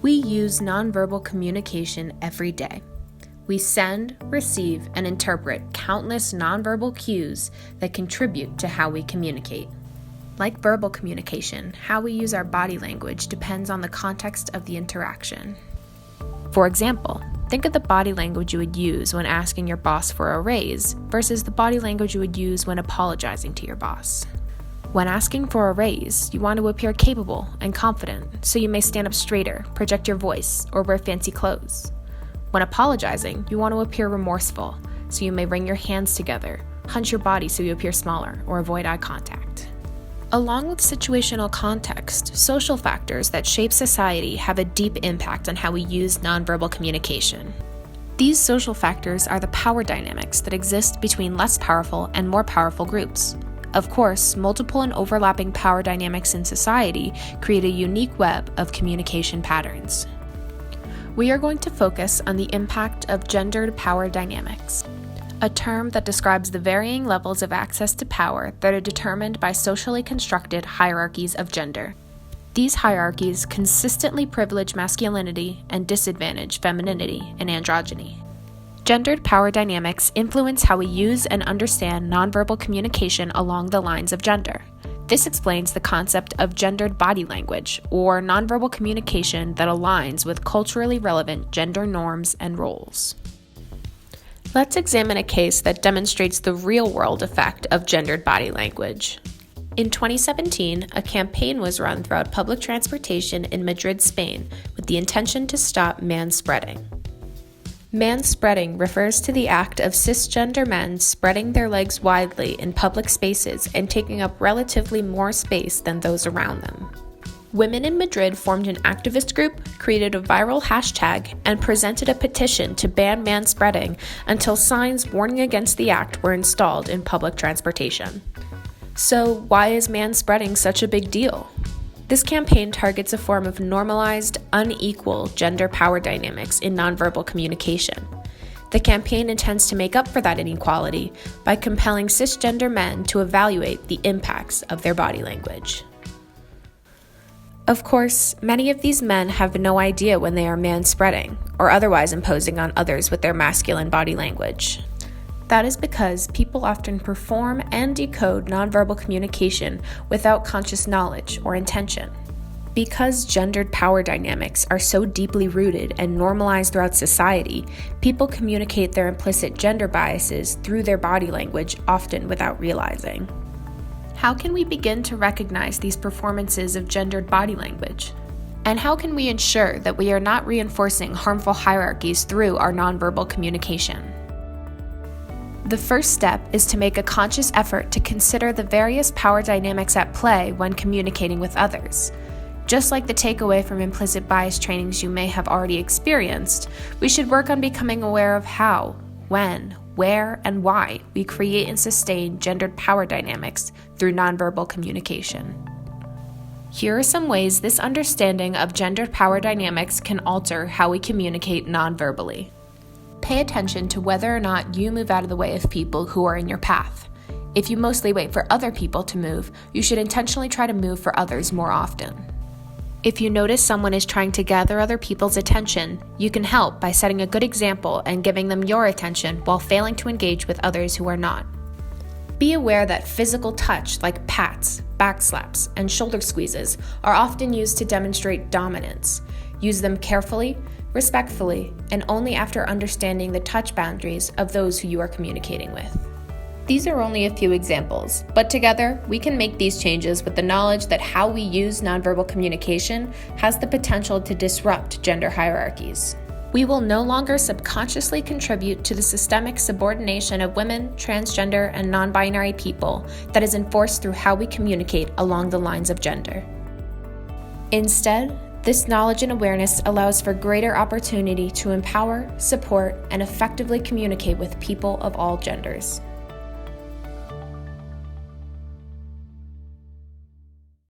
We use nonverbal communication every day. We send, receive, and interpret countless nonverbal cues that contribute to how we communicate. Like verbal communication, how we use our body language depends on the context of the interaction. For example, think of the body language you would use when asking your boss for a raise versus the body language you would use when apologizing to your boss. When asking for a raise, you want to appear capable and confident, so you may stand up straighter, project your voice, or wear fancy clothes. When apologizing, you want to appear remorseful, so you may wring your hands together, hunch your body so you appear smaller, or avoid eye contact. Along with situational context, social factors that shape society have a deep impact on how we use nonverbal communication. These social factors are the power dynamics that exist between less powerful and more powerful groups. Of course, multiple and overlapping power dynamics in society create a unique web of communication patterns. We are going to focus on the impact of gendered power dynamics, a term that describes the varying levels of access to power that are determined by socially constructed hierarchies of gender. These hierarchies consistently privilege masculinity and disadvantage femininity and androgyny. Gendered power dynamics influence how we use and understand nonverbal communication along the lines of gender. This explains the concept of gendered body language, or nonverbal communication that aligns with culturally relevant gender norms and roles. Let's examine a case that demonstrates the real-world effect of gendered body language. In 2017, a campaign was run throughout public transportation in Madrid, Spain, with the intention to stop manspreading. Manspreading refers to the act of cisgender men spreading their legs widely in public spaces and taking up relatively more space than those around them. Women in Madrid formed an activist group, created a viral hashtag, and presented a petition to ban manspreading until signs warning against the act were installed in public transportation. So, why is manspreading such a big deal? This campaign targets a form of normalized, unequal gender power dynamics in nonverbal communication. The campaign intends to make up for that inequality by compelling cisgender men to evaluate the impacts of their body language. Of course, many of these men have no idea when they are manspreading or otherwise imposing on others with their masculine body language. That is because people often perform and decode nonverbal communication without conscious knowledge or intention. Because gendered power dynamics are so deeply rooted and normalized throughout society, people communicate their implicit gender biases through their body language, often without realizing. How can we begin to recognize these performances of gendered body language? And how can we ensure that we are not reinforcing harmful hierarchies through our nonverbal communication? The first step is to make a conscious effort to consider the various power dynamics at play when communicating with others. Just like the takeaway from implicit bias trainings you may have already experienced, we should work on becoming aware of how, when, where, and why we create and sustain gendered power dynamics through nonverbal communication. Here are some ways this understanding of gendered power dynamics can alter how we communicate nonverbally. Pay attention to whether or not you move out of the way of people who are in your path. If you mostly wait for other people to move, you should intentionally try to move for others more often. If you notice someone is trying to gather other people's attention, you can help by setting a good example and giving them your attention while failing to engage with others who are not. Be aware that physical touch like pats, back slaps, and shoulder squeezes are often used to demonstrate dominance. Use them carefully, respectfully, and only after understanding the touch boundaries of those who you are communicating with. These are only a few examples, but together we can make these changes with the knowledge that how we use nonverbal communication has the potential to disrupt gender hierarchies. We will no longer subconsciously contribute to the systemic subordination of women, transgender, and non-binary people that is enforced through how we communicate along the lines of gender. Instead, this knowledge and awareness allows for greater opportunity to empower, support, and effectively communicate with people of all genders.